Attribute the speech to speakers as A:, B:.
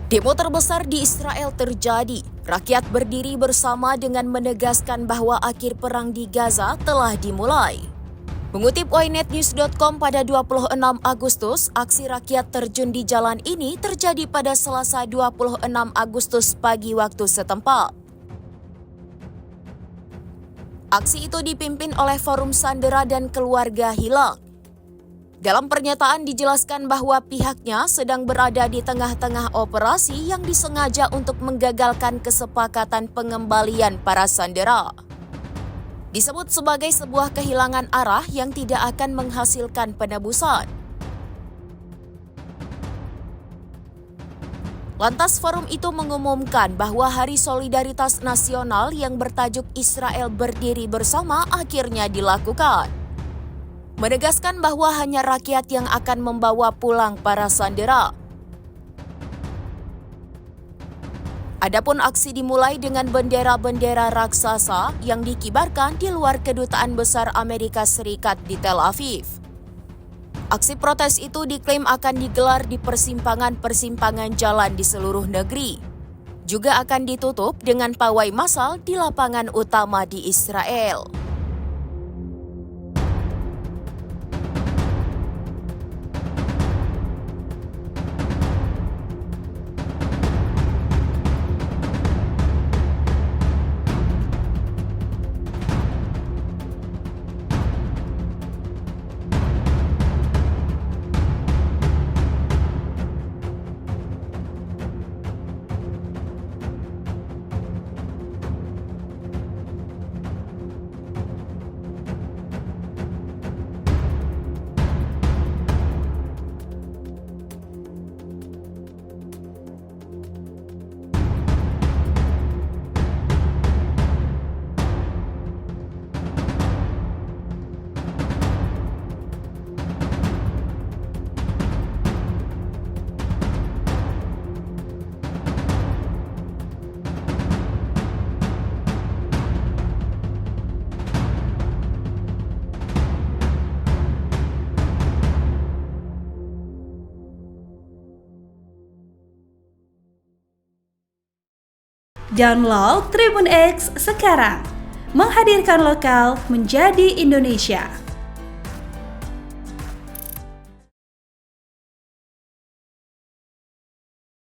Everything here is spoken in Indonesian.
A: Demo terbesar di Israel terjadi. Rakyat berdiri bersama dengan menegaskan bahwa akhir perang di Gaza telah dimulai. Mengutip ynetnews.com pada 26 Agustus, aksi rakyat terjun di jalan ini terjadi pada Selasa 26 Agustus pagi waktu setempat. Aksi itu dipimpin oleh Forum Sandera dan Keluarga Hilang. Dalam pernyataan dijelaskan bahwa pihaknya sedang berada di tengah-tengah operasi yang disengaja untuk menggagalkan kesepakatan pengembalian para sandera. Disebut sebagai sebuah kehilangan arah yang tidak akan menghasilkan penebusan. Lantas forum itu mengumumkan bahwa Hari Solidaritas Nasional yang bertajuk Israel Berdiri Bersama akhirnya dilakukan. Menegaskan bahwa hanya rakyat yang akan membawa pulang para sandera. Adapun aksi dimulai dengan bendera-bendera raksasa yang dikibarkan di luar Kedutaan Besar Amerika Serikat di Tel Aviv. Aksi protes itu diklaim akan digelar di persimpangan-persimpangan jalan di seluruh negeri. Juga akan ditutup dengan pawai massal di lapangan utama di Israel.
B: Download Tribun X sekarang, menghadirkan lokal menjadi Indonesia.